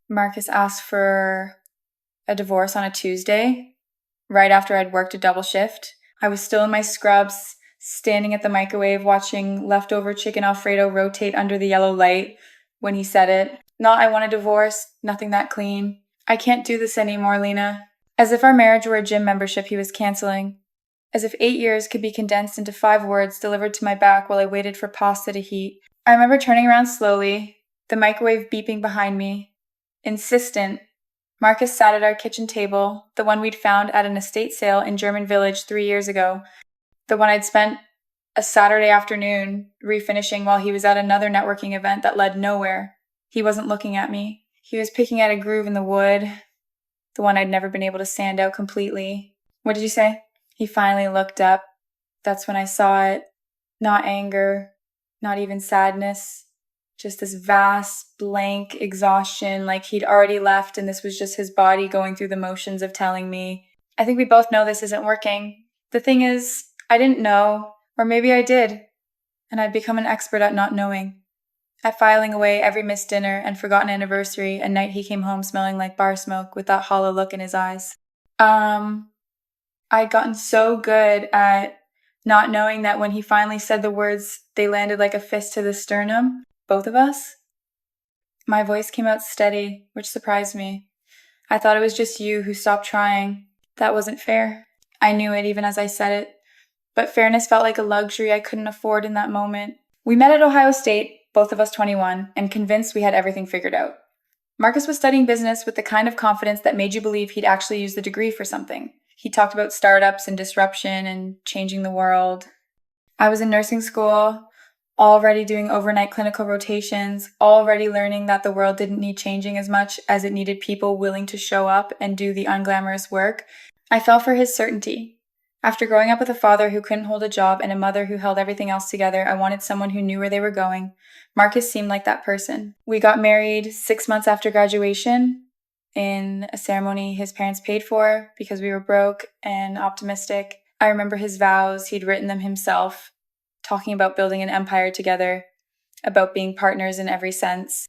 Marcus asked for a divorce on a Tuesday, right after I'd worked a double shift. I was still in my scrubs, standing at the microwave watching leftover chicken Alfredo rotate under the yellow light when he said it. Not I want a divorce, nothing that clean. I can't do this anymore, Lena. As if our marriage were a gym membership he was canceling. As if 8 years could be condensed into 5 words delivered to my back while I waited for pasta to heat. I remember turning around slowly, the microwave beeping behind me. Insistent, Marcus sat at our kitchen table, the one we'd found at an estate sale in German Village 3 years ago, the one I'd spent a Saturday afternoon refinishing while he was at another networking event that led nowhere. He wasn't looking at me. He was picking at a groove in the wood, the one I'd never been able to sand out completely. What did you say? He finally looked up. That's when I saw it. Not anger, not even sadness. Just this vast, blank exhaustion, like he'd already left and this was just his body going through the motions of telling me, I think we both know this isn't working. The thing is, I didn't know, or maybe I did, and I'd become an expert at not knowing. At filing away every missed dinner and forgotten anniversary, a night he came home smelling like bar smoke with that hollow look in his eyes. I'd gotten so good at not knowing that when he finally said the words, they landed like a fist to the sternum, both of us. My voice came out steady, which surprised me. I thought it was just you who stopped trying. That wasn't fair. I knew it even as I said it. But fairness felt like a luxury I couldn't afford in that moment. We met at Ohio State, both of us 21, and convinced we had everything figured out. Marcus was studying business with the kind of confidence that made you believe he'd actually use the degree for something. He talked about startups and disruption and changing the world. I was in nursing school, already doing overnight clinical rotations, already learning that the world didn't need changing as much as it needed people willing to show up and do the unglamorous work. I fell for his certainty. After growing up with a father who couldn't hold a job and a mother who held everything else together, I wanted someone who knew where they were going. Marcus seemed like that person. We got married 6 months after graduation in a ceremony his parents paid for because we were broke and optimistic. I remember his vows, he'd written them himself, talking about building an empire together, about being partners in every sense.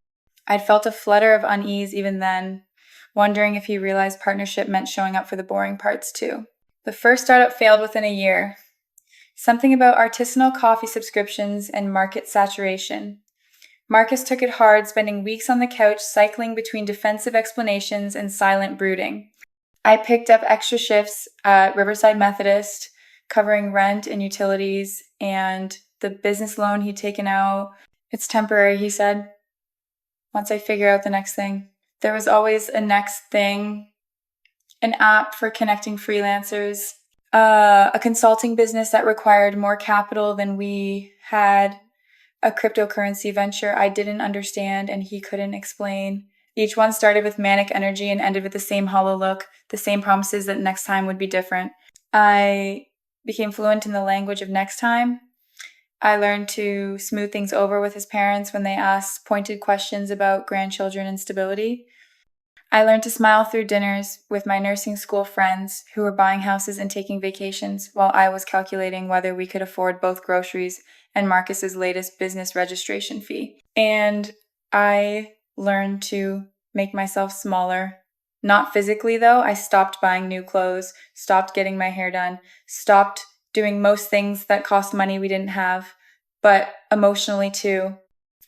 I'd felt a flutter of unease even then, wondering if he realized partnership meant showing up for the boring parts too. The first startup failed within a year. Something about artisanal coffee subscriptions and market saturation. Marcus took it hard, spending weeks on the couch cycling between defensive explanations and silent brooding. I picked up extra shifts at Riverside Methodist, covering rent and utilities and the business loan he'd taken out. It's temporary, he said. Once I figure out the next thing. There was always a next thing. An app for connecting freelancers, a consulting business that required more capital than we had, a cryptocurrency venture I didn't understand and he couldn't explain. Each one started with manic energy and ended with the same hollow look, the same promises that next time would be different. I became fluent in the language of next time. I learned to smooth things over with his parents when they asked pointed questions about grandchildren and stability. I learned to smile through dinners with my nursing school friends who were buying houses and taking vacations while I was calculating whether we could afford both groceries and Marcus's latest business registration fee. And I learned to make myself smaller. Not physically, though. I stopped buying new clothes, stopped getting my hair done, stopped doing most things that cost money we didn't have, but emotionally too.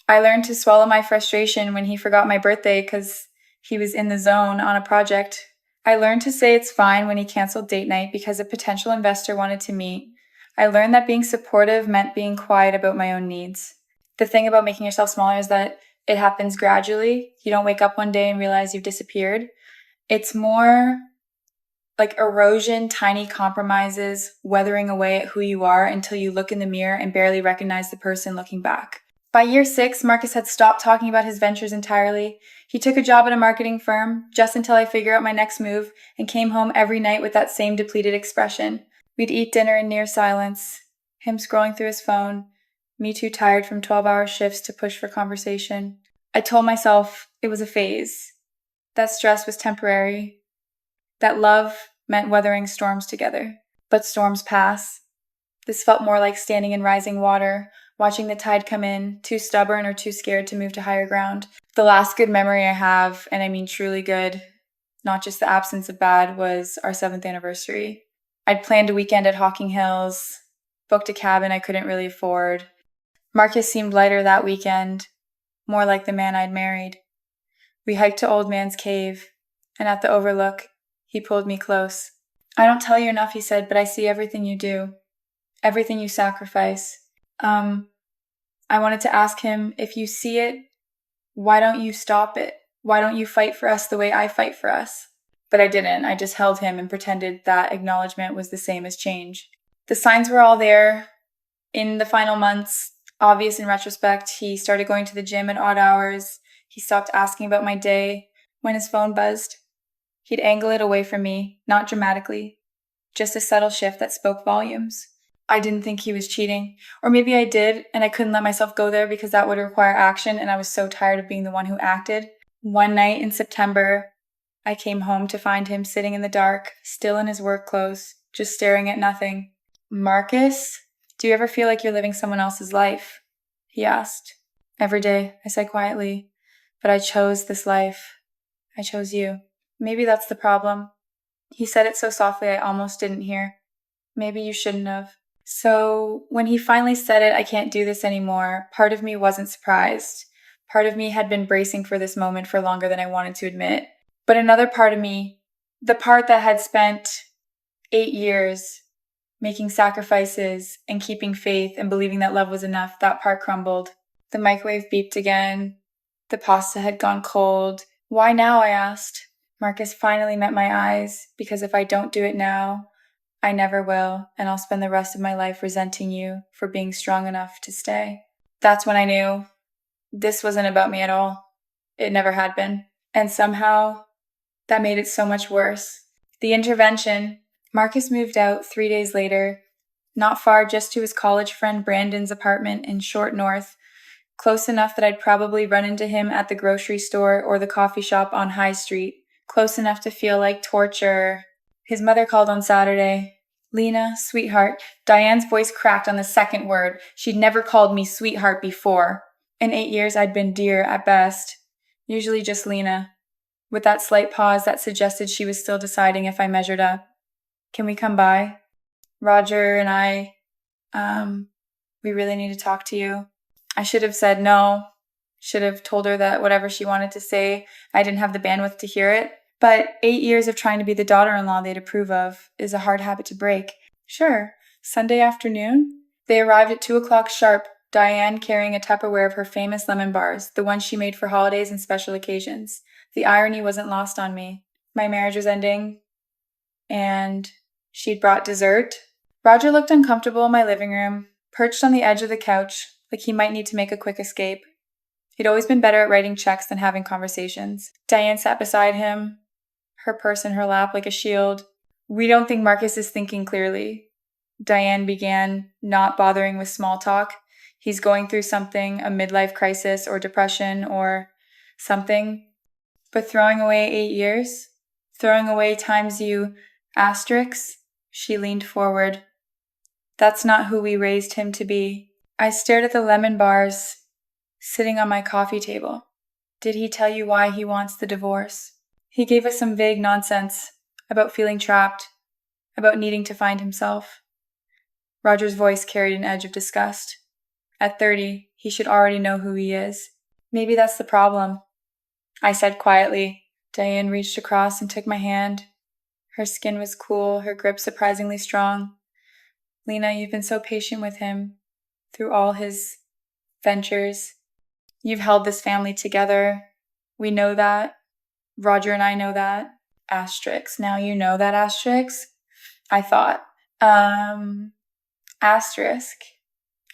I learned to swallow my frustration when he forgot my birthday because he was in the zone on a project. I learned to say it's fine when he canceled date night because a potential investor wanted to meet. I learned that being supportive meant being quiet about my own needs. The thing about making yourself smaller is that it happens gradually. You don't wake up one day and realize you've disappeared. It's more like erosion, tiny compromises, weathering away at who you are until you look in the mirror and barely recognize the person looking back. By year 6, Marcus had stopped talking about his ventures entirely. He took a job at a marketing firm just until I figure out my next move and came home every night with that same depleted expression. We'd eat dinner in near silence, him scrolling through his phone, me too tired from 12-hour shifts to push for conversation. I told myself it was a phase, that stress was temporary, that love meant weathering storms together. But storms pass. This felt more like standing in rising water, watching the tide come in, too stubborn or too scared to move to higher ground. The last good memory I have, and I mean truly good, not just the absence of bad, was our 7th anniversary. I'd planned a weekend at Hocking Hills, booked a cabin I couldn't really afford. Marcus seemed lighter that weekend, more like the man I'd married. We hiked to Old Man's Cave, and at the overlook, he pulled me close. I don't tell you enough, he said, but I see everything you do, everything you sacrifice. I wanted to ask him, if you see it, why don't you stop it? Why don't you fight for us the way I fight for us? But I didn't. I just held him and pretended that acknowledgement was the same as change. The signs were all there. In the final months, obvious in retrospect, he started going to the gym at odd hours. He stopped asking about my day. When his phone buzzed, he'd angle it away from me, not dramatically, just a subtle shift that spoke volumes. I didn't think he was cheating. Or maybe I did, and I couldn't let myself go there because that would require action, and I was so tired of being the one who acted. One night in September, I came home to find him sitting in the dark, still in his work clothes, just staring at nothing. Marcus, do you ever feel like you're living someone else's life? He asked. Every day, I said quietly. But I chose this life. I chose you. Maybe that's the problem. He said it so softly I almost didn't hear. Maybe you shouldn't have. So when he finally said it, I can't do this anymore, part of me wasn't surprised. Part of me had been bracing for this moment for longer than I wanted to admit. But another part of me, the part that had spent 8 years making sacrifices and keeping faith and believing that love was enough, that part crumbled. The microwave beeped again. The pasta had gone cold. Why now, I asked. Marcus finally met my eyes, because if I don't do it now, I never will, and I'll spend the rest of my life resenting you for being strong enough to stay. That's when I knew this wasn't about me at all. It never had been. And somehow, that made it so much worse. The intervention, Marcus moved out 3 days later, not far, just to his college friend Brandon's apartment in Short North, close enough that I'd probably run into him at the grocery store or the coffee shop on High Street, close enough to feel like torture. His mother called on Saturday. Lena, sweetheart. Diane's voice cracked on the second word. She'd never called me sweetheart before. In 8 years, I'd been dear at best, usually just Lena, with that slight pause that suggested she was still deciding if I measured up. Can we come by? Roger and I, we really need to talk to you. I should have said no, should have told her that whatever she wanted to say, I didn't have the bandwidth to hear it. But 8 years of trying to be the daughter-in-law they'd approve of is a hard habit to break. Sure, Sunday afternoon? They arrived at 2 o'clock sharp, Diane carrying a Tupperware of her famous lemon bars, the ones she made for holidays and special occasions. The irony wasn't lost on me. My marriage was ending, and she'd brought dessert. Roger looked uncomfortable in my living room, perched on the edge of the couch, like he might need to make a quick escape. He'd always been better at writing checks than having conversations. Diane sat beside him, her purse in her lap like a shield. We don't think Marcus is thinking clearly. Diane began, not bothering with small talk. He's going through something, a midlife crisis or depression or something. But throwing away 8 years? Throwing away times you asterisks? She leaned forward. That's not who we raised him to be. I stared at the lemon bars sitting on my coffee table. Did he tell you why he wants the divorce? He gave us some vague nonsense about feeling trapped, about needing to find himself. Roger's voice carried an edge of disgust. At 30, he should already know who he is. Maybe that's the problem, I said quietly. Diane reached across and took my hand. Her skin was cool, her grip surprisingly strong. Lena, you've been so patient with him through all his ventures. You've held this family together. We know that. Roger and I know that. Asterisk. Now you know that asterisk? I thought. Asterisk.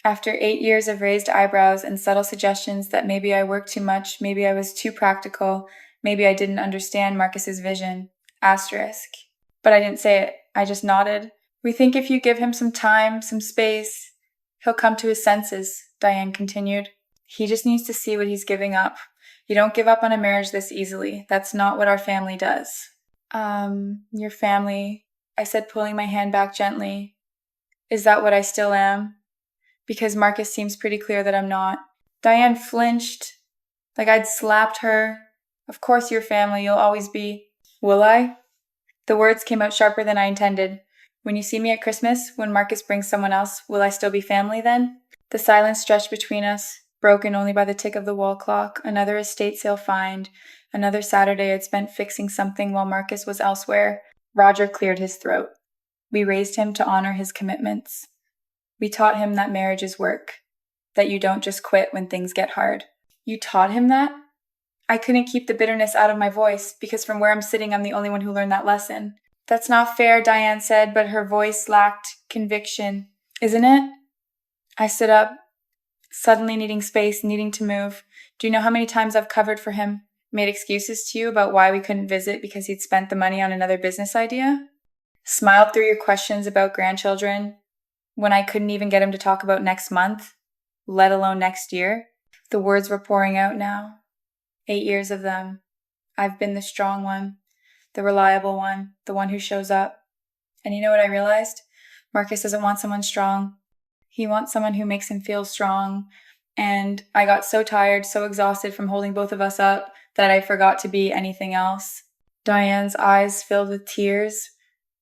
After 8 years of raised eyebrows and subtle suggestions that maybe I worked too much, maybe I was too practical, maybe I didn't understand Marcus's vision. Asterisk. But I didn't say it. I just nodded. We think if you give him some time, some space, he'll come to his senses, Diane continued. He just needs to see what he's giving up. You don't give up on a marriage this easily. That's not what our family does. Your family, I said, pulling my hand back gently. Is that what I still am? because Marcus seems pretty clear that I'm not. Diane flinched, like I'd slapped her. Of course you're family, you'll always be. Will I? The words came out sharper than I intended. When you see me at Christmas, when Marcus brings someone else, will I still be family then? The silence stretched between us, broken only by the tick of the wall clock, another estate sale find, another Saturday I'd spent fixing something while Marcus was elsewhere. Roger cleared his throat. We raised him to honor his commitments. We taught him that marriage is work, that you don't just quit when things get hard. You taught him that? I couldn't keep the bitterness out of my voice, because from where I'm sitting, I'm the only one who learned that lesson. That's not fair, Diane said, but her voice lacked conviction. Isn't it? I stood up, suddenly needing space, needing to move. Do you know how many times I've covered for him, made excuses to you about why we couldn't visit because he'd spent the money on another business idea? Smiled through your questions about grandchildren when I couldn't even get him to talk about next month, let alone next year? The words were pouring out now. 8 years of them. I've been the strong one, the reliable one, the one who shows up. And you know what I realized? Marcus doesn't want someone strong. He wants someone who makes him feel strong. And I got so tired, so exhausted from holding both of us up that I forgot to be anything else. Diane's eyes filled with tears.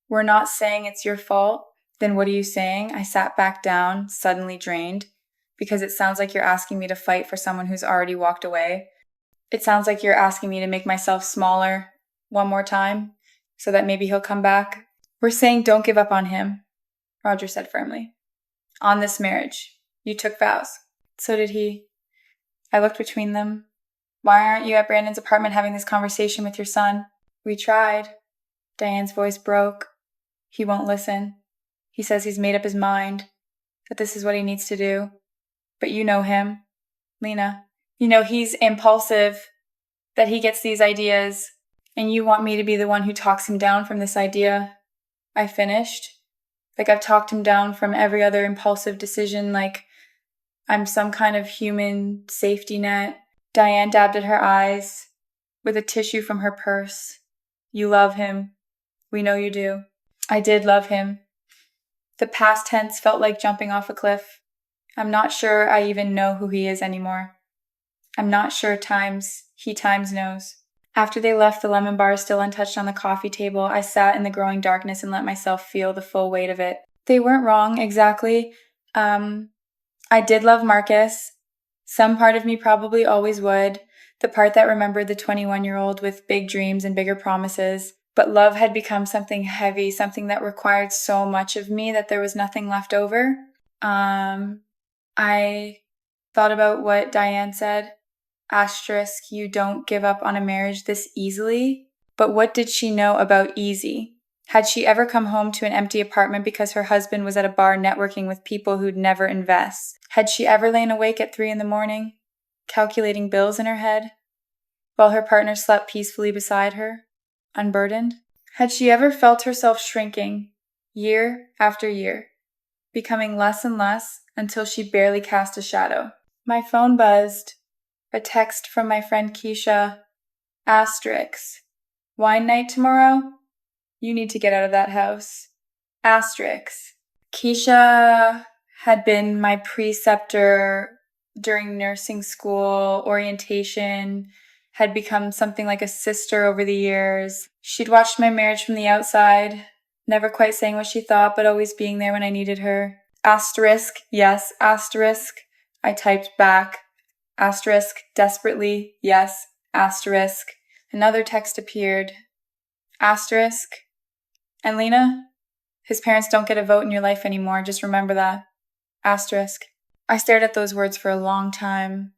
We're not saying it's your fault. Then what are you saying? I sat back down, suddenly drained, because it sounds like you're asking me to fight for someone who's already walked away. It sounds like you're asking me to make myself smaller one more time so that maybe he'll come back. We're saying don't give up on him, Roger said firmly. On this marriage. You took vows. So did he. I looked between them. Why aren't you at Brandon's apartment having this conversation with your son? We tried. Diane's voice broke. He won't listen. He says he's made up his mind, that this is what he needs to do. But you know him, Lena. You know he's impulsive, that he gets these ideas, and you want me to be the one who talks him down from this idea. I finished. Like I've talked him down from every other impulsive decision, like I'm some kind of human safety net. Diane dabbed at her eyes with a tissue from her purse. You love him. We know you do. I did love him. The past tense felt like jumping off a cliff. I'm not sure I even know who he is anymore. I'm not sure he times knows. After they left, the lemon bar still untouched on the coffee table, I sat in the growing darkness and let myself feel the full weight of it. They weren't wrong, exactly. I did love Marcus. Some part of me probably always would. The part that remembered the 21-year-old with big dreams and bigger promises. But love had become something heavy, something that required so much of me that there was nothing left over. I thought about what Diane said. Asterisk, you don't give up on a marriage this easily. But what did she know about easy? Had she ever come home to an empty apartment because her husband was at a bar networking with people who'd never invest? Had she ever lain awake at 3 a.m, calculating bills in her head, while her partner slept peacefully beside her, unburdened? Had she ever felt herself shrinking, year after year, becoming less and less until she barely cast a shadow? My phone buzzed. A text from my friend Keisha. Asterisk. Wine night tomorrow? You need to get out of that house. Asterisk. Keisha had been my preceptor during nursing school, orientation, had become something like a sister over the years. She'd watched my marriage from the outside, never quite saying what she thought, but always being there when I needed her. Asterisk. Yes, asterisk. I typed back. Asterisk, desperately, yes, asterisk. Another text appeared. Asterisk. And Lena, his parents don't get a vote in your life anymore, just remember that. Asterisk. I stared at those words for a long time.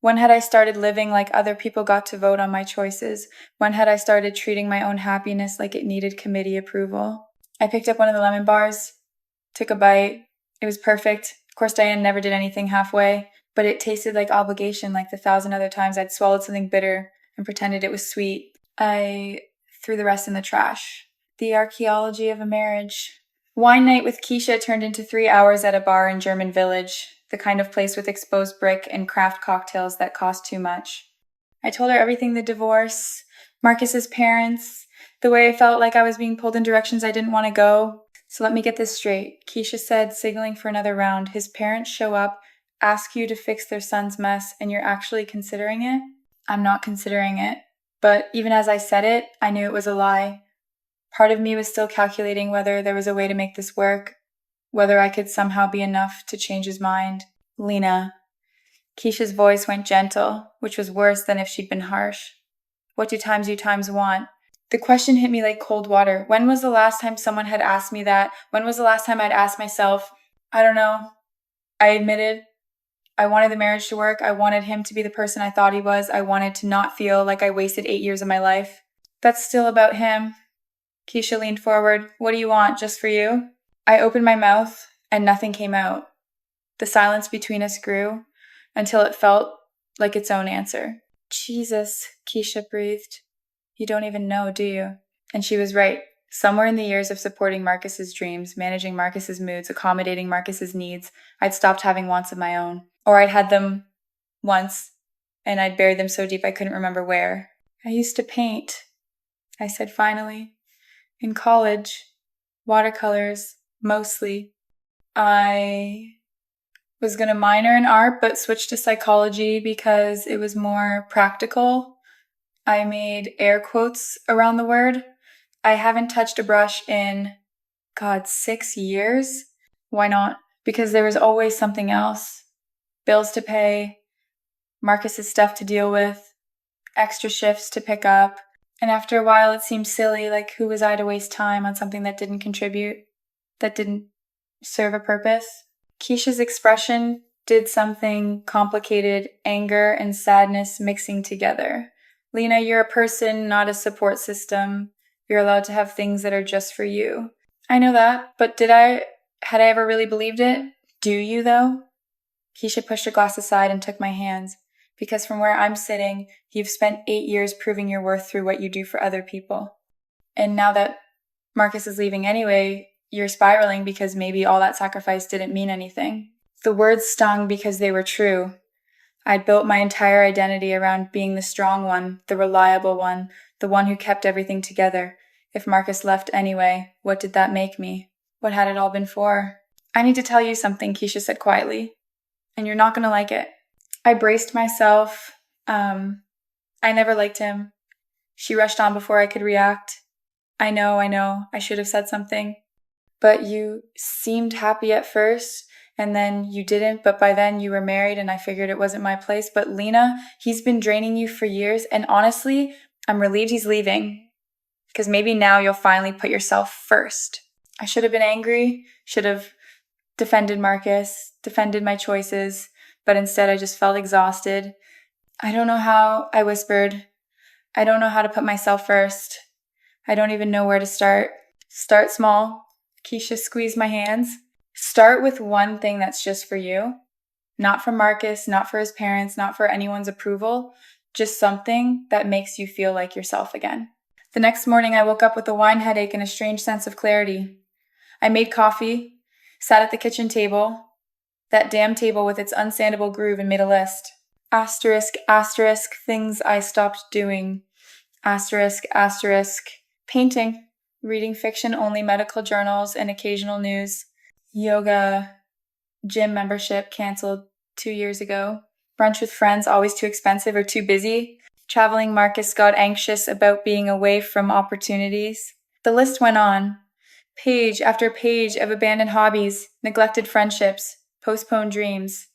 When had I started living like other people got to vote on my choices? When had I started treating my own happiness like it needed committee approval? I picked up one of the lemon bars, took a bite. It was perfect. Of course, Diane never did anything halfway. But it tasted like obligation, like the 1,000 other times I'd swallowed something bitter and pretended it was sweet. I threw the rest in the trash. The archaeology of a marriage. Wine night with Keisha turned into 3 hours at a bar in German Village, the kind of place with exposed brick and craft cocktails that cost too much. I told her everything: the divorce, Marcus's parents, the way I felt like I was being pulled in directions I didn't want to go. So let me get this straight. Keisha said, signaling for another round, his parents show up, ask you to fix their son's mess, and you're actually considering it? I'm not considering it. But even as I said it, I knew it was a lie. Part of me was still calculating whether there was a way to make this work, whether I could somehow be enough to change his mind. Lena. Keisha's voice went gentle, which was worse than if she'd been harsh. What do times you times want? The question hit me like cold water. When was the last time someone had asked me that? When was the last time I'd asked myself? I don't know. I admitted. I wanted the marriage to work. I wanted him to be the person I thought he was. I wanted to not feel like I wasted 8 years of my life. That's still about him. Keisha leaned forward. What do you want, just for you? I opened my mouth, and nothing came out. The silence between us grew until it felt like its own answer. Jesus, Keisha breathed. You don't even know, do you? And she was right. Somewhere in the years of supporting Marcus's dreams, managing Marcus's moods, accommodating Marcus's needs, I'd stopped having wants of my own. Or I'd had them once, and I'd buried them so deep I couldn't remember where. I used to paint, I said finally. In college. Watercolors, mostly. I was going to minor in art, but switched to psychology because it was more practical. I made air quotes around the word. I haven't touched a brush in, 6 years. Why not? Because there was always something else. Bills to pay, Marcus's stuff to deal with, extra shifts to pick up. And after a while, it seemed silly, like who was I to waste time on something that didn't contribute, that didn't serve a purpose? Keisha's expression did something complicated, anger and sadness mixing together. Lena, you're a person, not a support system. You're allowed to have things that are just for you. I know that, but had I ever really believed it? Do you, though? Keisha pushed her glass aside and took my hands. Because from where I'm sitting, you've spent 8 years proving your worth through what you do for other people. And now that Marcus is leaving anyway, you're spiraling because maybe all that sacrifice didn't mean anything. The words stung because they were true. I'd built my entire identity around being the strong one, the reliable one, the one who kept everything together. If Marcus left anyway, what did that make me? What had it all been for? I need to tell you something, Keisha said quietly. And you're not going to like it. I braced myself. I never liked him. She rushed on before I could react. I know, I should have said something. But you seemed happy at first, and then you didn't, but by then you were married and I figured it wasn't my place. But Lena, he's been draining you for years, and honestly, I'm relieved he's leaving. Because maybe now you'll finally put yourself first. I should have been angry, should have defended Marcus, defended my choices, but instead I just felt exhausted. I don't know how, I whispered. I don't know how to put myself first. I don't even know where to start. Start small. Keisha squeezed my hands. Start with one thing that's just for you. Not for Marcus, not for his parents, not for anyone's approval. Just something that makes you feel like yourself again. The next morning I woke up with a wine headache and a strange sense of clarity. I made coffee, sat at the kitchen table, that damn table with its unsandable groove, and made a list. Asterisk, asterisk, things I stopped doing. Asterisk, asterisk, painting, reading fiction only, medical journals, and occasional news. Yoga, gym membership canceled 2 years ago. Brunch with friends always too expensive or too busy. Traveling Marcus got anxious about being away from opportunities. The list went on. Page after page of abandoned hobbies, neglected friendships, postponed dreams.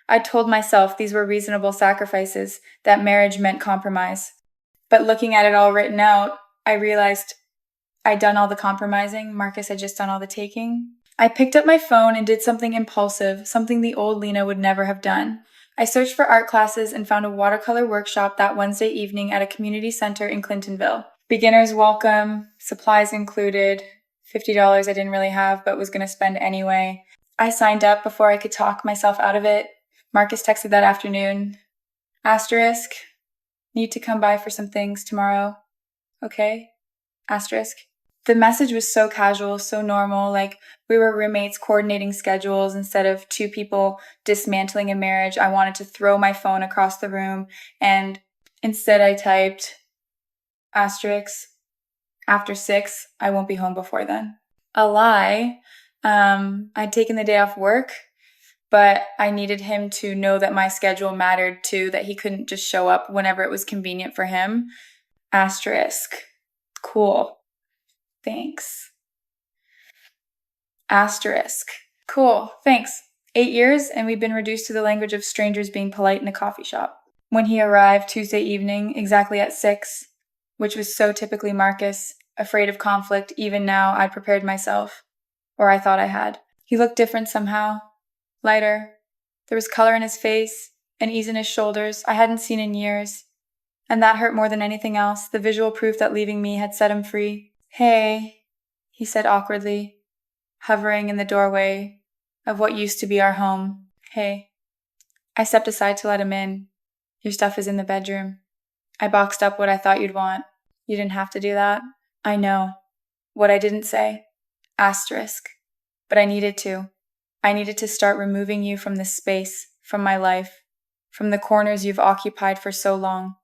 I told myself these were reasonable sacrifices, that marriage meant compromise. But looking at it all written out, I realized I'd done all the compromising, Marcus had just done all the taking. I picked up my phone and did something impulsive, something the old Lena would never have done. I searched for art classes and found a watercolor workshop that Wednesday evening at a community center in Clintonville. Beginners welcome, supplies included, $50 I didn't really have but was going to spend anyway. I signed up before I could talk myself out of it. Marcus texted that afternoon. Asterisk, need to come by for some things tomorrow. Okay? Asterisk. The message was so casual, so normal, like we were roommates coordinating schedules instead of two people dismantling a marriage. I wanted to throw my phone across the room, and instead I typed, asterisk, after 6, I won't be home before then. a lie. I'd taken the day off work, but I needed him to know that my schedule mattered too, that he couldn't just show up whenever it was convenient for him. Asterisk. Cool. Thanks. Asterisk. Cool. Thanks. 8 years, and we've been reduced to the language of strangers being polite in a coffee shop. When he arrived Tuesday evening, exactly at 6, which was so typically Marcus, afraid of conflict, even now I'd prepared myself. Or I thought I had. He looked different somehow. Lighter. There was color in his face, and ease in his shoulders I hadn't seen in years. And that hurt more than anything else, the visual proof that leaving me had set him free. Hey, he said awkwardly, hovering in the doorway of what used to be our home. Hey. I stepped aside to let him in. Your stuff is in the bedroom. I boxed up what I thought you'd want. You didn't have to do that. I know. What I didn't say. Asterisk. But I needed to. I needed to start removing you from this space, from my life, from the corners you've occupied for so long.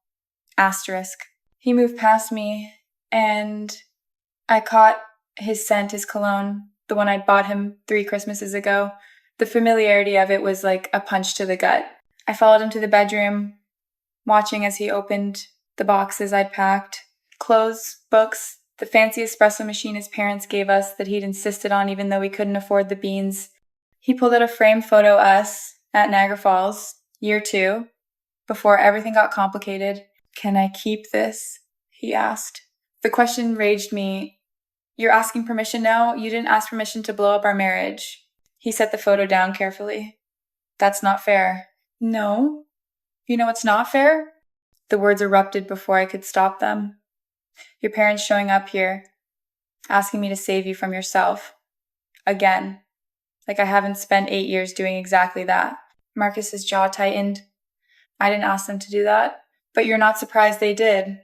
Asterisk. He moved past me, and I caught his scent, his cologne, the one I'd bought him 3 Christmases ago. The familiarity of it was like a punch to the gut. I followed him to the bedroom, watching as he opened the boxes I'd packed. Clothes, books, the fancy espresso machine his parents gave us that he'd insisted on even though we couldn't afford the beans. He pulled out a framed photo of us at Niagara Falls, year 2, before everything got complicated. Can I keep this? He asked. The question raged me. You're asking permission now? You didn't ask permission to blow up our marriage. He set the photo down carefully. That's not fair. No. You know what's not fair? The words erupted before I could stop them. Your parents showing up here, asking me to save you from yourself. Again. Like I haven't spent 8 years doing exactly that. Marcus's jaw tightened. I didn't ask them to do that. But you're not surprised they did.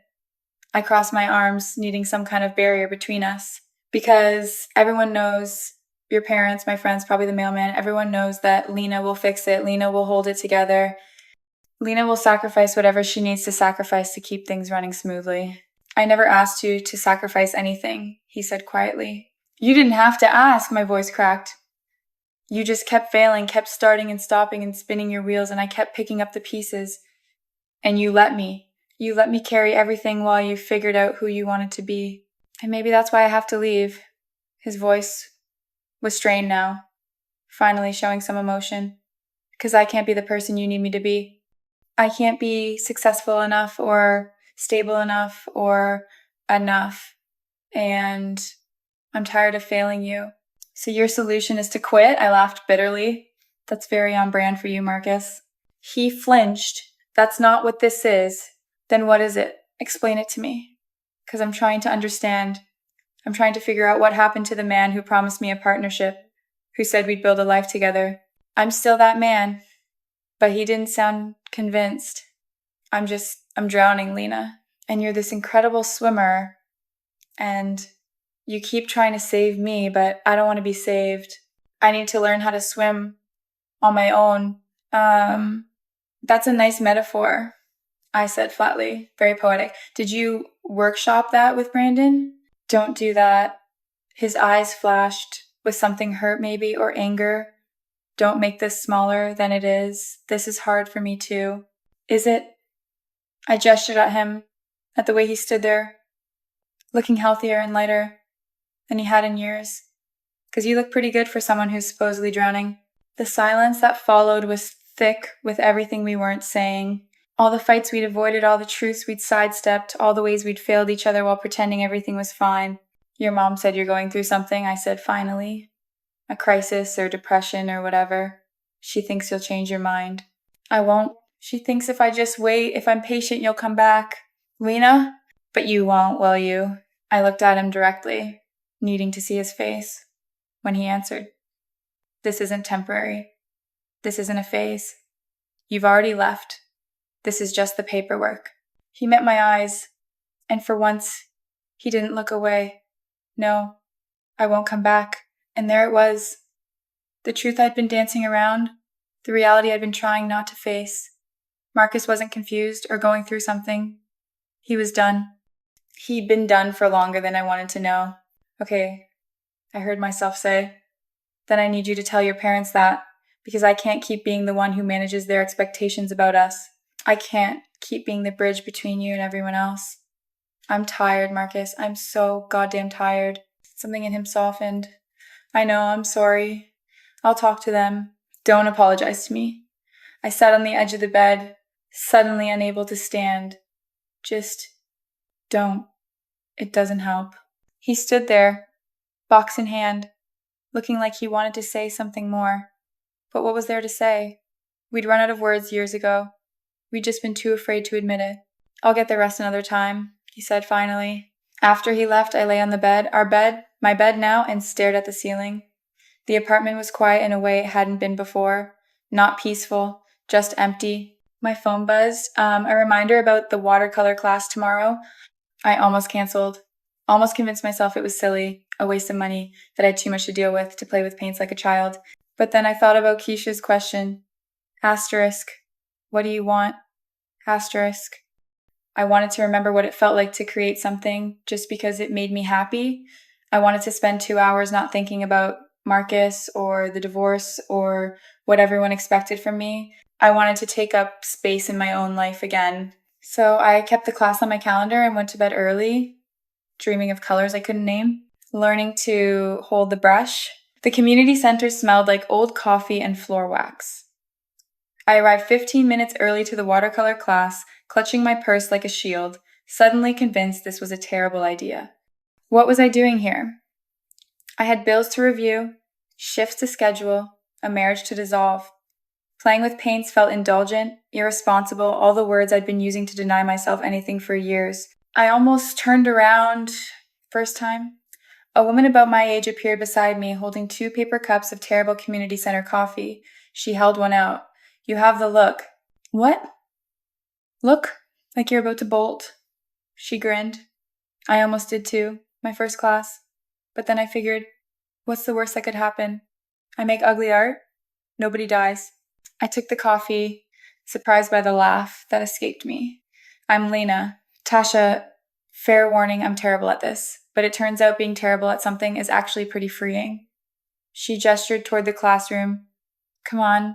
I crossed my arms, needing some kind of barrier between us. Because everyone knows, your parents, my friends, probably the mailman, everyone knows that Lena will fix it. Lena will hold it together. Lena will sacrifice whatever she needs to sacrifice to keep things running smoothly. I never asked you to sacrifice anything, he said quietly. You didn't have to ask, my voice cracked. You just kept failing, kept starting and stopping and spinning your wheels, and I kept picking up the pieces. And you let me. You let me carry everything while you figured out who you wanted to be. And maybe that's why I have to leave. His voice was strained now, finally showing some emotion. Because I can't be the person you need me to be. I can't be successful enough or stable enough or enough. And I'm tired of failing you. So your solution is to quit? I laughed bitterly. That's very on brand for you, Marcus. He flinched. That's not what this is. Then what is it? Explain it to me. Because I'm trying to understand. I'm trying to figure out what happened to the man who promised me a partnership, who said we'd build a life together. I'm still that man. But he didn't sound convinced. I'm drowning, Lena. And you're this incredible swimmer. And you keep trying to save me, but I don't want to be saved. I need to learn how to swim on my own. That's a nice metaphor, I said flatly, very poetic. Did you workshop that with Brandon? Don't do that. His eyes flashed with something hurt maybe, or anger. Don't make this smaller than it is. This is hard for me too. Is it? I gestured at him, at the way he stood there, looking healthier and lighter than he had in years. 'Cause you look pretty good for someone who's supposedly drowning. The silence that followed was thick with everything we weren't saying. All the fights we'd avoided, all the truths we'd sidestepped, all the ways we'd failed each other while pretending everything was fine. Your mom said you're going through something, I said finally. A crisis or depression or whatever. She thinks you'll change your mind. I won't. She thinks if I just wait, if I'm patient, you'll come back. Lena? But you won't, will you? I looked at him directly, needing to see his face, when he answered. This isn't temporary. This isn't a phase. You've already left. This is just the paperwork. He met my eyes, and for once, he didn't look away. No, I won't come back. And there it was. The truth I'd been dancing around, the reality I'd been trying not to face. Marcus wasn't confused or going through something. He was done. He'd been done for longer than I wanted to know. Okay, I heard myself say. Then I need you to tell your parents that, because I can't keep being the one who manages their expectations about us. I can't keep being the bridge between you and everyone else. I'm tired, Marcus. I'm so goddamn tired. Something in him softened. I know, I'm sorry. I'll talk to them. Don't apologize to me. I sat on the edge of the bed, suddenly unable to stand. Just don't. It doesn't help. He stood there, box in hand, looking like he wanted to say something more. But what was there to say? We'd run out of words years ago. We'd just been too afraid to admit it. I'll get the rest another time, he said finally. After he left, I lay on the bed, my bed now, and stared at the ceiling. The apartment was quiet in a way it hadn't been before. Not peaceful, just empty. My phone buzzed. A reminder about the watercolor class tomorrow. I almost canceled. Almost convinced myself it was silly, a waste of money, that I had too much to deal with to play with paints like a child. But then I thought about Keisha's question. Asterisk. What do you want? Asterisk. I wanted to remember what it felt like to create something just because it made me happy. I wanted to spend 2 hours not thinking about Marcus or the divorce or what everyone expected from me. I wanted to take up space in my own life again. So I kept the class on my calendar and went to bed early, dreaming of colors I couldn't name, learning to hold the brush. The community center smelled like old coffee and floor wax. I arrived 15 minutes early to the watercolor class, clutching my purse like a shield, suddenly convinced this was a terrible idea. What was I doing here? I had bills to review, shifts to schedule, a marriage to dissolve. Playing with paints felt indulgent, irresponsible, all the words I'd been using to deny myself anything for years. I almost turned around. First time. A woman about my age appeared beside me, holding 2 paper cups of terrible community center coffee. She held one out. You have the look. What? Look like you're about to bolt. She grinned. I almost did too, my first class. But then I figured, what's the worst that could happen? I make ugly art? Nobody dies. I took the coffee, surprised by the laugh that escaped me. I'm Lena. Tasha, fair warning, I'm terrible at this. But it turns out being terrible at something is actually pretty freeing. She gestured toward the classroom. Come on,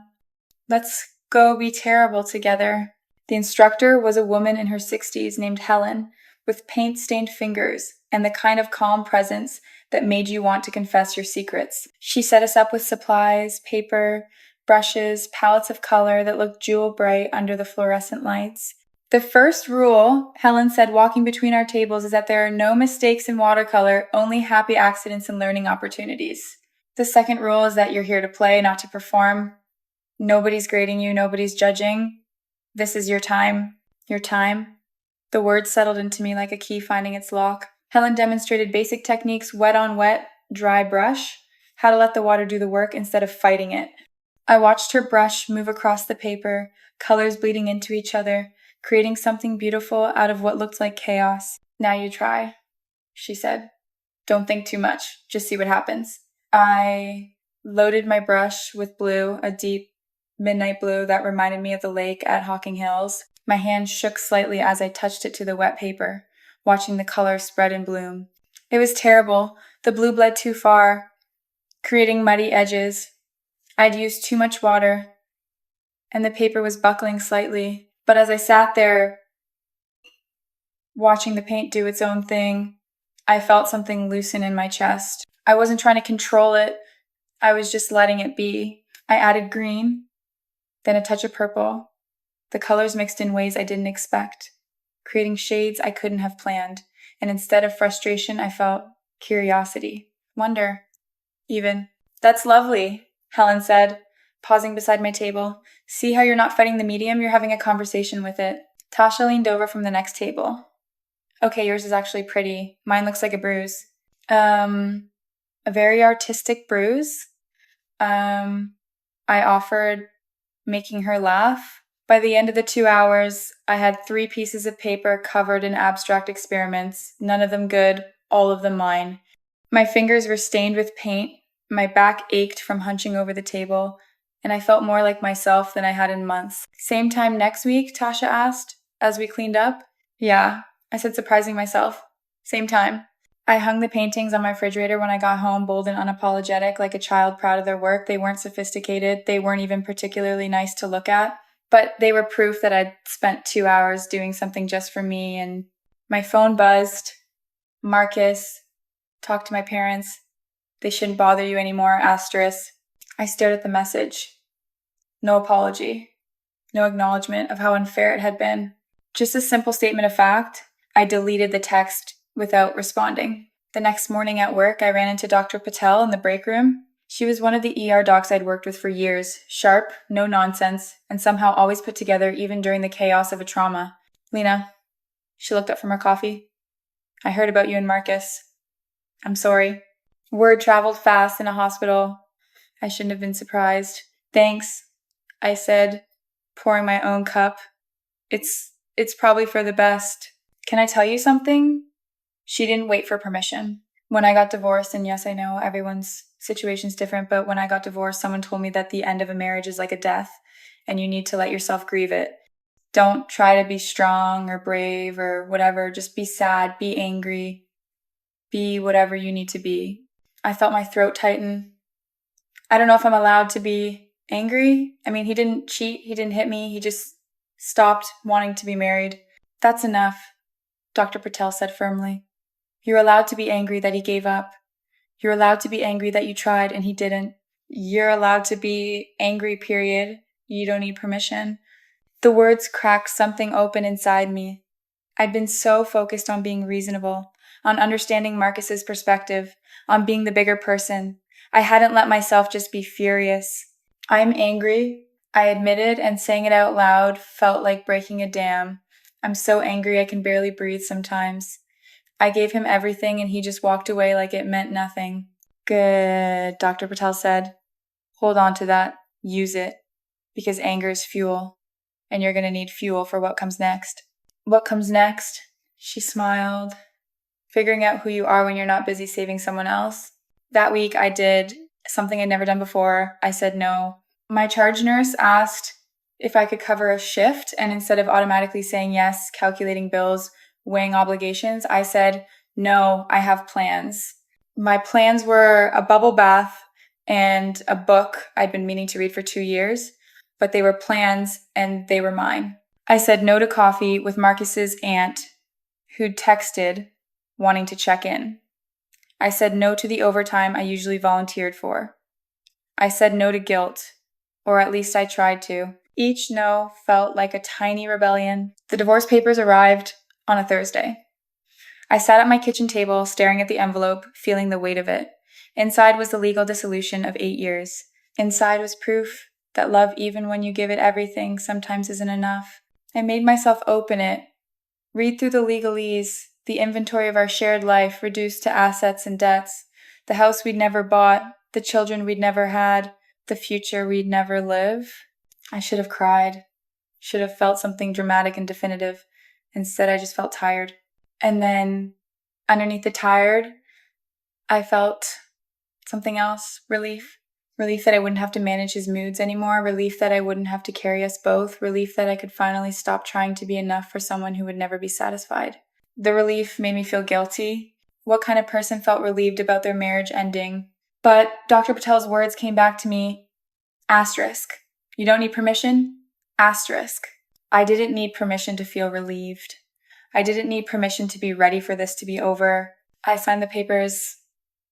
let's go be terrible together. The instructor was a woman in her 60s named Helen, with paint-stained fingers and the kind of calm presence that made you want to confess your secrets. She set us up with supplies, paper, brushes, palettes of color that looked jewel-bright under the fluorescent lights. The first rule, Helen said, walking between our tables, is that there are no mistakes in watercolor, only happy accidents and learning opportunities. The second rule is that you're here to play, not to perform. Nobody's grading you, nobody's judging. This is your time. Your time. The words settled into me like a key finding its lock. Helen demonstrated basic techniques: wet on wet, dry brush, how to let the water do the work instead of fighting it. I watched her brush move across the paper, colors bleeding into each other, creating something beautiful out of what looked like chaos. Now you try, she said. Don't think too much, just see what happens. I loaded my brush with blue, a deep midnight blue that reminded me of the lake at Hocking Hills. My hand shook slightly as I touched it to the wet paper, watching the color spread and bloom. It was terrible. The blue bled too far, creating muddy edges. I'd used too much water, and the paper was buckling slightly. But as I sat there, watching the paint do its own thing, I felt something loosen in my chest. I wasn't trying to control it. I was just letting it be. I added green, then a touch of purple. The colors mixed in ways I didn't expect, creating shades I couldn't have planned. And instead of frustration, I felt curiosity, wonder, even. That's lovely, Helen said, pausing beside my table. See how you're not fighting the medium, you're having a conversation with it. Tasha leaned over from the next table. Okay, yours is actually pretty. Mine looks like a bruise. A very artistic bruise. I offered, making her laugh. By the end of the 2 hours, I had 3 pieces of paper covered in abstract experiments, none of them good, all of them mine. My fingers were stained with paint, my back ached from hunching over the table, and I felt more like myself than I had in months. Same time next week, Tasha asked, as we cleaned up. Yeah, I said, surprising myself. Same time. I hung the paintings on my refrigerator when I got home, bold and unapologetic, like a child proud of their work. They weren't sophisticated. They weren't even particularly nice to look at, but they were proof that I'd spent 2 hours doing something just for me. And my phone buzzed. Marcus, talk to my parents. They shouldn't bother you anymore, asterisk. I stared at the message. No apology. No acknowledgement of how unfair it had been. Just a simple statement of fact. I deleted the text without responding. The next morning at work, I ran into Dr. Patel in the break room. She was one of the ER docs I'd worked with for years, sharp, no nonsense, and somehow always put together even during the chaos of a trauma. Lena, she looked up from her coffee. I heard about you and Marcus. I'm sorry. Word traveled fast in a hospital. I shouldn't have been surprised. Thanks, I said, pouring my own cup. It's probably for the best. Can I tell you something? She didn't wait for permission. When I got divorced, and yes, I know everyone's situation's different, but when I got divorced, someone told me that the end of a marriage is like a death, and you need to let yourself grieve it. Don't try to be strong or brave or whatever. Just be sad, be angry, be whatever you need to be. I felt my throat tighten. I don't know if I'm allowed to be angry. I mean, he didn't cheat. He didn't hit me. He just stopped wanting to be married. That's enough, Dr. Patel said firmly. You're allowed to be angry that he gave up. You're allowed to be angry that you tried and he didn't. You're allowed to be angry, period. You don't need permission. The words cracked something open inside me. I'd been so focused on being reasonable, on understanding Marcus's perspective, on being the bigger person. I hadn't let myself just be furious. I'm angry, I admitted, and saying it out loud felt like breaking a dam. I'm so angry I can barely breathe sometimes. I gave him everything and he just walked away like it meant nothing. Good, Dr. Patel said. Hold on to that. Use it. Because anger is fuel. And you're going to need fuel for what comes next. What comes next? She smiled. Figuring out who you are when you're not busy saving someone else. That week I did something I'd never done before. I said no. My charge nurse asked if I could cover a shift, and instead of automatically saying yes, calculating bills, weighing obligations, I said, no, I have plans. My plans were a bubble bath and a book I'd been meaning to read for 2 years, but they were plans and they were mine. I said no to coffee with Marcus's aunt, who'd texted wanting to check in. I said no to the overtime I usually volunteered for. I said no to guilt, or at least I tried to. Each no felt like a tiny rebellion. The divorce papers arrived on a Thursday. I sat at my kitchen table, staring at the envelope, feeling the weight of it. Inside was the legal dissolution of 8 years. Inside was proof that love, even when you give it everything, sometimes isn't enough. I made myself open it, read through the legalese, the inventory of our shared life reduced to assets and debts, the house we'd never bought, the children we'd never had, the future we'd never live. I should have cried, should have felt something dramatic and definitive. Instead, I just felt tired. And then, underneath the tired, I felt something else, relief. Relief that I wouldn't have to manage his moods anymore, relief that I wouldn't have to carry us both, relief that I could finally stop trying to be enough for someone who would never be satisfied. The relief made me feel guilty. What kind of person felt relieved about their marriage ending? But Dr. Patel's words came back to me. Asterisk. You don't need permission? Asterisk. I didn't need permission to feel relieved. I didn't need permission to be ready for this to be over. I signed the papers,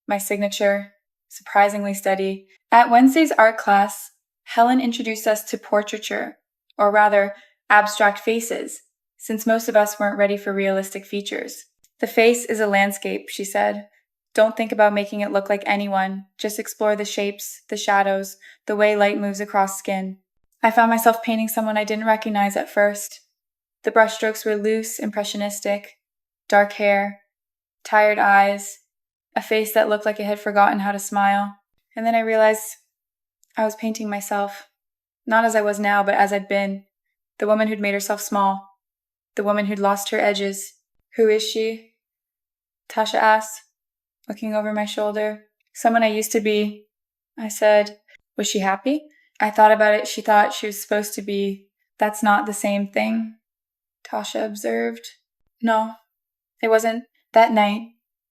my signature, surprisingly steady. At Wednesday's art class, Helen introduced us to portraiture, or rather, abstract faces, since most of us weren't ready for realistic features. The face is a landscape, she said. Don't think about making it look like anyone. Just explore the shapes, the shadows, the way light moves across skin. I found myself painting someone I didn't recognize at first. The brushstrokes were loose, impressionistic, dark hair, tired eyes, a face that looked like it had forgotten how to smile. And then I realized I was painting myself. Not as I was now, but as I'd been. The woman who'd made herself small. The woman who'd lost her edges. Who is she? Tasha asked, looking over my shoulder. Someone I used to be. I said, was she happy? I thought about it. She thought she was supposed to be. That's not the same thing, Tasha observed. No, it wasn't. That night,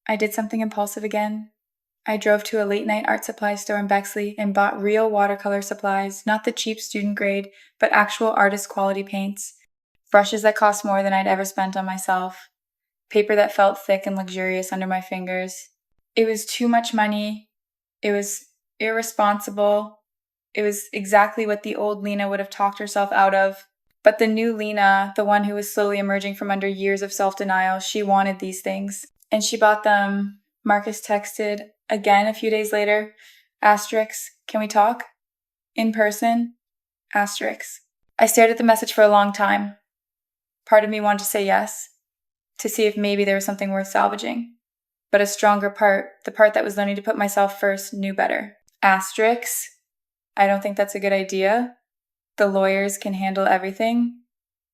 I did something impulsive again. I drove to a late-night art supply store in Bexley and bought real watercolor supplies, not the cheap student grade, but actual artist-quality paints. Brushes that cost more than I'd ever spent on myself. Paper that felt thick and luxurious under my fingers. It was too much money. It was irresponsible. It was exactly what the old Lena would have talked herself out of. But the new Lena, the one who was slowly emerging from under years of self-denial, she wanted these things. And she bought them. Marcus texted again a few days later. Asterisk, can we talk? In person? Asterisk. I stared at the message for a long time. Part of me wanted to say yes, to see if maybe there was something worth salvaging. But a stronger part, the part that was learning to put myself first, knew better. Asterisk, I don't think that's a good idea. The lawyers can handle everything.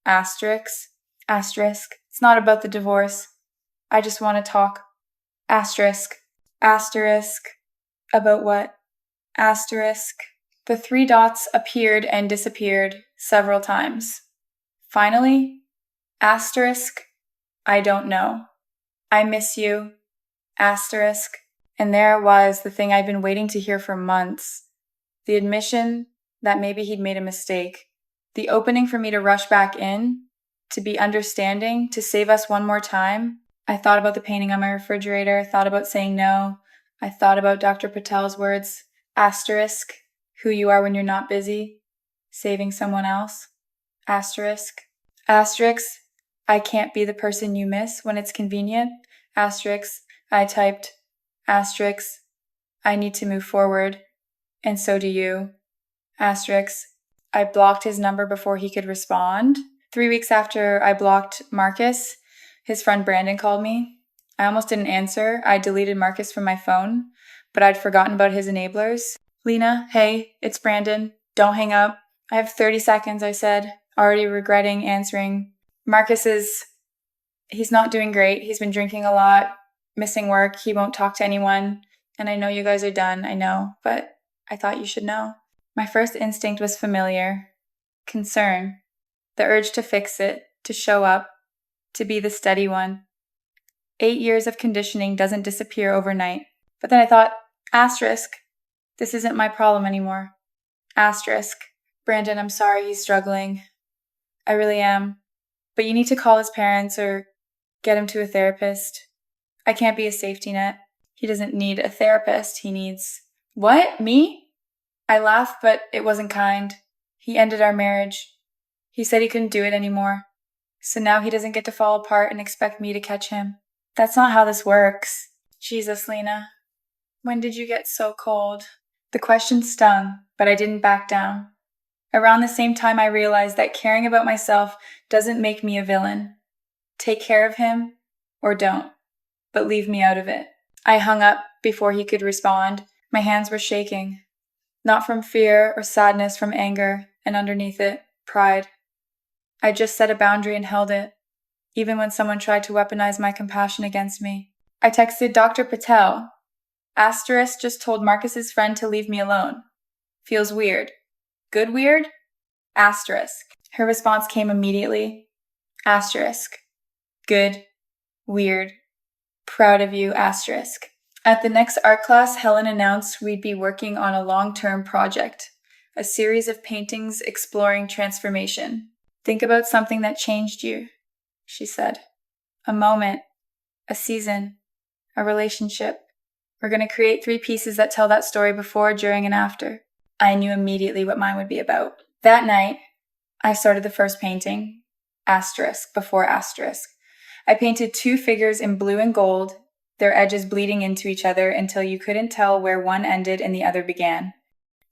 Asterisk, it's not about the divorce. I just want to talk. Asterisk, about what? Asterisk. The 3 dots appeared and disappeared several times. Finally, asterisk, I don't know. I miss you. Asterisk. And there it was, the thing I'd been waiting to hear for months. The admission that maybe he'd made a mistake. The opening for me to rush back in, to be understanding, to save us one more time. I thought about the painting on my refrigerator, thought about saying no. I thought about Dr. Patel's words, asterisk, who you are when you're not busy, saving someone else. Asterisk, I can't be the person you miss when it's convenient. Asterisk, I typed, asterisk, I need to move forward, and so do you. Asterisk, I blocked his number before he could respond. 3 weeks after I blocked Marcus, his friend Brandon called me. I almost didn't answer. I deleted Marcus from my phone, but I'd forgotten about his enablers. Lena, hey, it's Brandon. Don't hang up. I have 30 seconds, I said, already regretting answering. He's not doing great. He's been drinking a lot, missing work. He won't talk to anyone. And I know you guys are done, I know, but I thought you should know. My first instinct was familiar. Concern. The urge to fix it, to show up, to be the steady one. 8 years of conditioning doesn't disappear overnight. But then I thought, asterisk, this isn't my problem anymore. Asterisk, Brandon, I'm sorry he's struggling. I really am. But you need to call his parents or get him to a therapist. I can't be a safety net. He doesn't need a therapist. He needs... What? Me? I laughed, but it wasn't kind. He ended our marriage. He said he couldn't do it anymore. So now he doesn't get to fall apart and expect me to catch him. That's not how this works. Jesus, Lena. When did you get so cold? The question stung, but I didn't back down. Around the same time, I realized that caring about myself doesn't make me a villain. Take care of him, or don't, but leave me out of it. I hung up before he could respond. My hands were shaking. Not from fear or sadness, from anger, and underneath it, pride. I just set a boundary and held it, even when someone tried to weaponize my compassion against me. I texted Dr. Patel. Asterisk just told Marcus's friend to leave me alone. Feels weird. Good weird? Asterisk. Her response came immediately. Asterisk. Good. Weird. Proud of you. Asterisk. At the next art class, Helen announced we'd be working on a long-term project, a series of paintings exploring transformation. Think about something that changed you, she said. A moment, a season, a relationship. We're going to create 3 pieces that tell that story before, during, and after. I knew immediately what mine would be about. That night, I started the first painting, asterisk before asterisk. I painted 2 figures in blue and gold, their edges bleeding into each other until you couldn't tell where one ended and the other began.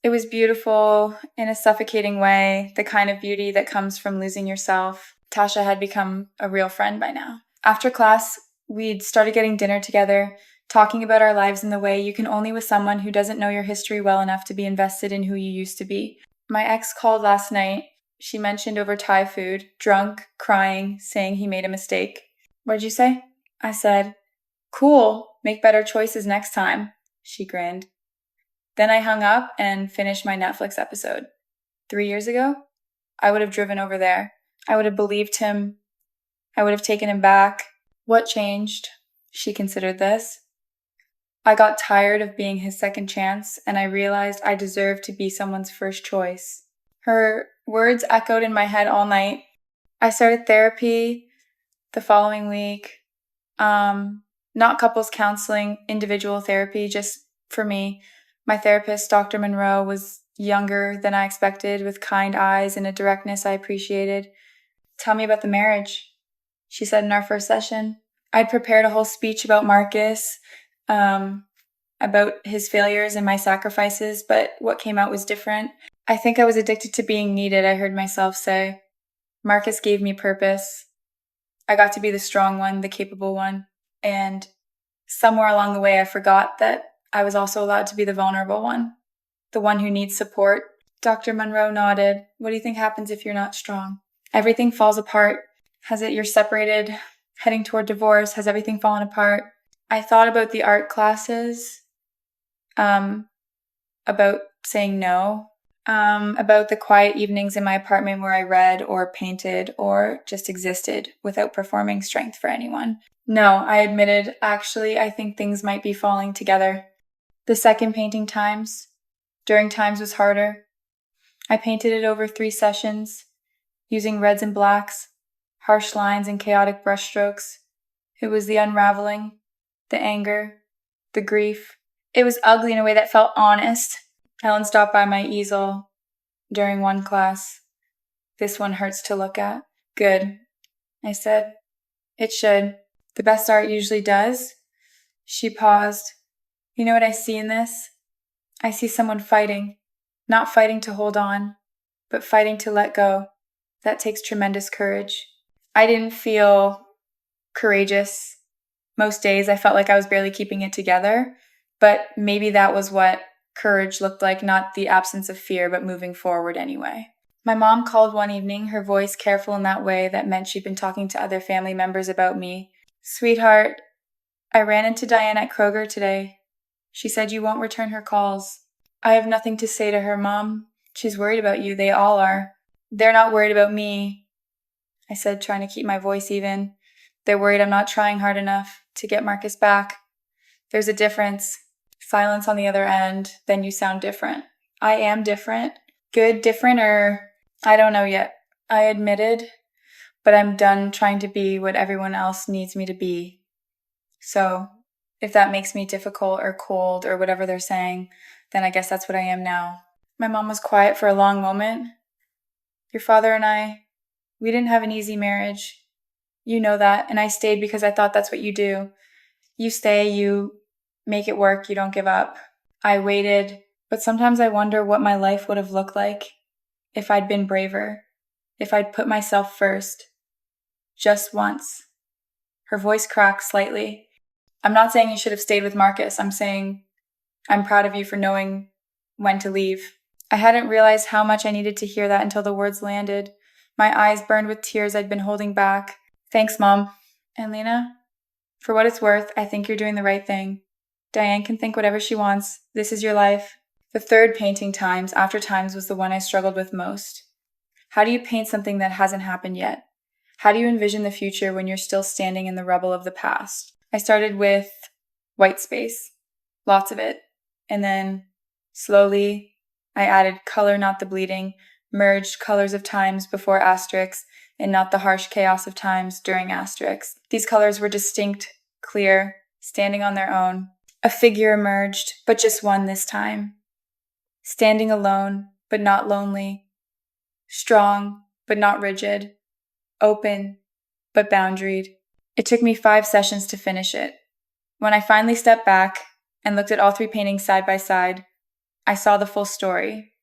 It was beautiful in a suffocating way, the kind of beauty that comes from losing yourself. Tasha had become a real friend by now. After class, we'd started getting dinner together, talking about our lives in the way you can only with someone who doesn't know your history well enough to be invested in who you used to be. My ex called last night. She mentioned over Thai food, drunk, crying, saying he made a mistake. What'd you say? I said, cool, make better choices next time. She grinned. Then I hung up and finished my Netflix episode. 3 years ago, I would have driven over there. I would have believed him. I would have taken him back. What changed? She considered this. I got tired of being his second chance, and I realized I deserved to be someone's first choice. Her words echoed in my head all night. I started therapy the following week. Not couples counseling, individual therapy, just for me. My therapist, Dr. Monroe, was younger than I expected, with kind eyes and a directness I appreciated. Tell me about the marriage, she said in our first session. I'd prepared a whole speech about Marcus, about his failures and my sacrifices, but what came out was different. I think I was addicted to being needed, I heard myself say. Marcus gave me purpose. I got to be the strong one, the capable one. And somewhere along the way, I forgot that I was also allowed to be the vulnerable one, the one who needs support. Dr. Monroe nodded. What do you think happens if you're not strong? Everything falls apart. You're separated, heading toward divorce? Has everything fallen apart? I thought about the art classes, about saying no, about the quiet evenings in my apartment where I read or painted or just existed without performing strength for anyone. No, I admitted, actually, I think things might be falling together. The second painting during times was harder. I painted it over 3 sessions, using reds and blacks, harsh lines and chaotic brushstrokes. It was the unraveling, the anger, the grief. It was ugly in a way that felt honest. Helen stopped by my easel during one class. This one hurts to look at. Good, I said. It should. The best art usually does. She paused. You know what I see in this? I see someone fighting. Not fighting to hold on, but fighting to let go. That takes tremendous courage. I didn't feel courageous. Most days I felt like I was barely keeping it together, but maybe that was what courage looked like, not the absence of fear, but moving forward anyway. My mom called one evening, her voice careful in that way that meant she'd been talking to other family members about me. Sweetheart, I ran into Diane at Kroger today. She said you won't return her calls. I have nothing to say to her, Mom. She's worried about you. They all are. They're not worried about me, I said, trying to keep my voice even. They're worried I'm not trying hard enough to get Marcus back. There's a difference. Silence on the other end, then you sound different. I am different. Good, different, or I don't know yet. I admitted, but I'm done trying to be what everyone else needs me to be. So, if that makes me difficult or cold or whatever they're saying, then I guess that's what I am now. My mom was quiet for a long moment. Your father and I, we didn't have an easy marriage. You know that, and I stayed because I thought that's what you do. You stay, you make it work, you don't give up. I waited, but sometimes I wonder what my life would have looked like if I'd been braver, if I'd put myself first. Just once. Her voice cracked slightly. I'm not saying you should have stayed with Marcus. I'm saying I'm proud of you for knowing when to leave. I hadn't realized how much I needed to hear that until the words landed. My eyes burned with tears I'd been holding back. Thanks, Mom. And Lena, for what it's worth, I think you're doing the right thing. Diane can think whatever she wants. This is your life. The third painting after times, was the one I struggled with most. How do you paint something that hasn't happened yet? How do you envision the future when you're still standing in the rubble of the past? I started with white space, lots of it. And then slowly I added color, not the bleeding, merged colors of times before asterisks, and not the harsh chaos of times during asterisks. These colors were distinct, clear, standing on their own. A figure emerged, but just one this time. Standing alone, but not lonely. Strong, but not rigid. Open, but boundaried. It took me 5 sessions to finish it. When I finally stepped back and looked at all 3 paintings side by side, I saw the full story.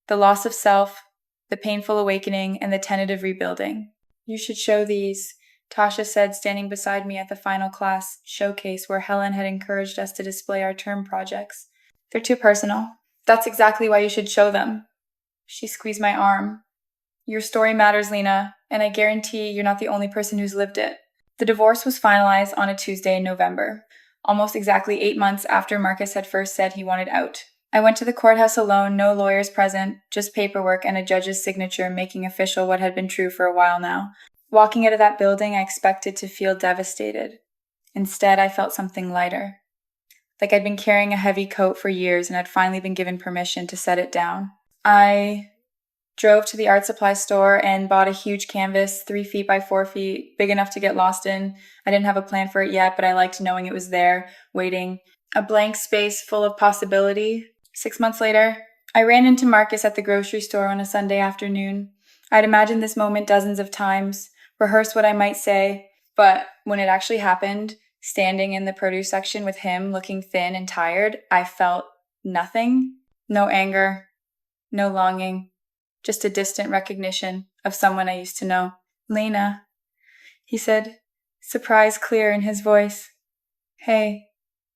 The loss of self, the painful awakening, and the tentative rebuilding. You should show these, Tasha said, standing beside me at the final class showcase where Helen had encouraged us to display our term projects. They're too personal. That's exactly why you should show them. She squeezed my arm. Your story matters, Lena, and I guarantee you're not the only person who's lived it. The divorce was finalized on a Tuesday in November, almost exactly 8 months after Marcus had first said he wanted out. I went to the courthouse alone, no lawyers present, just paperwork and a judge's signature making official what had been true for a while now. Walking out of that building, I expected to feel devastated. Instead, I felt something lighter. Like I'd been carrying a heavy coat for years and had finally been given permission to set it down. I drove to the art supply store and bought a huge canvas, 3 feet by 4 feet, big enough to get lost in. I didn't have a plan for it yet, but I liked knowing it was there, waiting. A blank space full of possibility. 6 months later, I ran into Marcus at the grocery store on a Sunday afternoon. I'd imagined this moment dozens of times, rehearsed what I might say, but when it actually happened, standing in the produce section with him looking thin and tired, I felt nothing. No anger, no longing, just a distant recognition of someone I used to know. "Lena," he said, surprise clear in his voice. "Hey,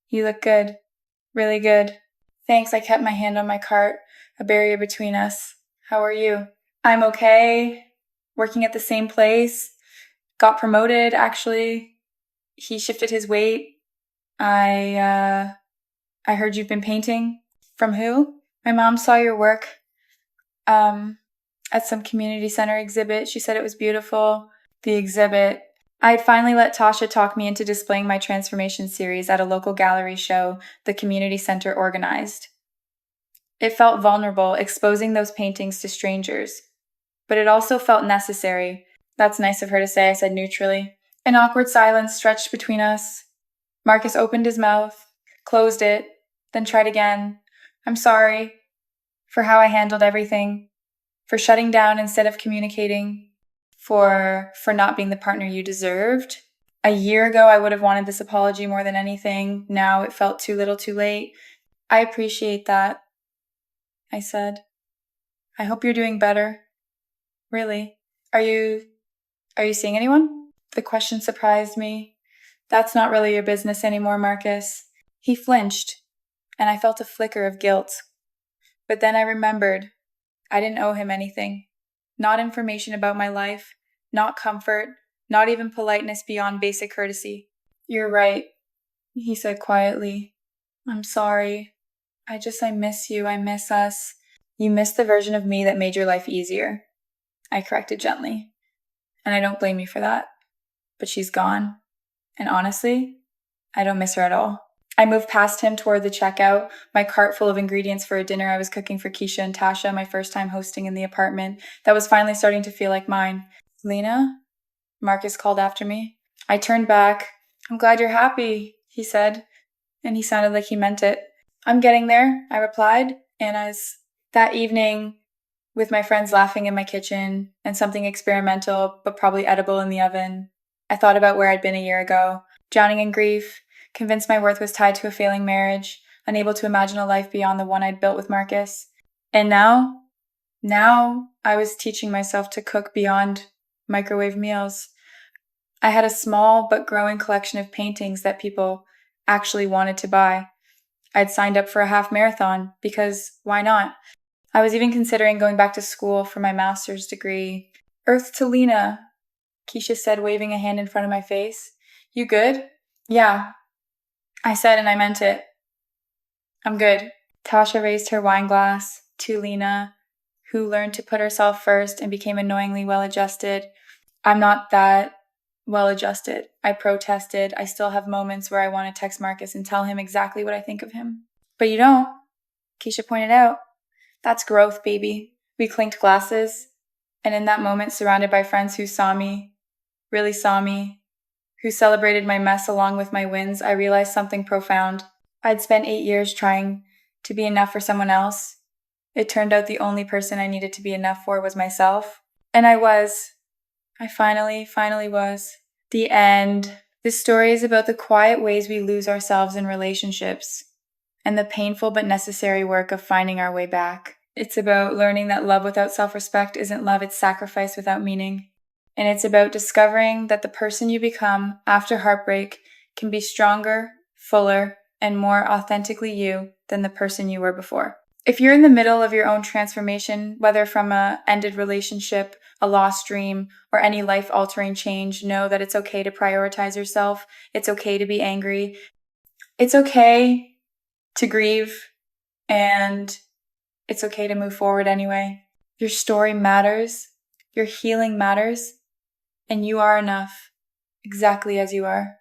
you look good. Really good." "Thanks," I kept my hand on my cart, a barrier between us. "How are you?" "I'm okay. Working at the same place. Got promoted, actually." He shifted his weight. I heard you've been painting." "From who?" "My mom saw your work. At some community center exhibit. She said it was beautiful." The exhibit. I had finally let Tasha talk me into displaying my transformation series at a local gallery show the community center organized. It felt vulnerable, exposing those paintings to strangers. But it also felt necessary. "That's nice of her to say," I said neutrally. An awkward silence stretched between us. Marcus opened his mouth, closed it, then tried again. "I'm sorry for how I handled everything, for shutting down instead of communicating, for not being the partner you deserved. A year ago, I would have wanted this apology more than anything. Now it felt too little too late. I appreciate that," I said. "I hope you're doing better. Really. Are you seeing anyone?" The question surprised me. "That's not really your business anymore, Marcus." He flinched, and I felt a flicker of guilt. But then I remembered I didn't owe him anything. Not information about my life, not comfort, not even politeness beyond basic courtesy. "You're right," he said quietly. "I'm sorry. I miss you. I miss us." "You miss the version of me that made your life easier," I corrected gently. "And I don't blame you for that. But she's gone. And honestly, I don't miss her at all." I moved past him toward the checkout, my cart full of ingredients for a dinner I was cooking for Keisha and Tasha, my first time hosting in the apartment that was finally starting to feel like mine. "Lena?" Marcus called after me. I turned back. "I'm glad you're happy," he said, and he sounded like he meant it. "I'm getting there," I replied, and as that evening, with my friends laughing in my kitchen and something experimental but probably edible in the oven, I thought about where I'd been a year ago, drowning in grief, convinced my worth was tied to a failing marriage, unable to imagine a life beyond the one I'd built with Marcus. And now I was teaching myself to cook beyond microwave meals. I had a small but growing collection of paintings that people actually wanted to buy. I'd signed up for a half marathon because why not? I was even considering going back to school for my master's degree. "Earth to Lena," Keisha said, waving a hand in front of my face. "You good?" "Yeah," I said, and I meant it. "I'm good." Tasha raised her wine glass to Lena, who learned to put herself first and became annoyingly well-adjusted. "I'm not that well-adjusted," I protested. "I still have moments where I want to text Marcus and tell him exactly what I think of him." "But you don't," Keisha pointed out. "That's growth, baby." We clinked glasses, and in that moment, surrounded by friends who saw me, really saw me, who celebrated my mess along with my wins, I realized something profound. I'd spent 8 years trying to be enough for someone else. It turned out the only person I needed to be enough for was myself. And I was. I finally was. The end. This story is about the quiet ways we lose ourselves in relationships and the painful but necessary work of finding our way back. It's about learning that love without self-respect isn't love, it's sacrifice without meaning. And it's about discovering that the person you become after heartbreak can be stronger, fuller, and more authentically you than the person you were before. If you're in the middle of your own transformation, whether from an ended relationship, a lost dream, or any life-altering change, know that it's okay to prioritize yourself. It's okay to be angry. It's okay to grieve, and it's okay to move forward anyway. Your story matters. Your healing matters. And you are enough, exactly as you are.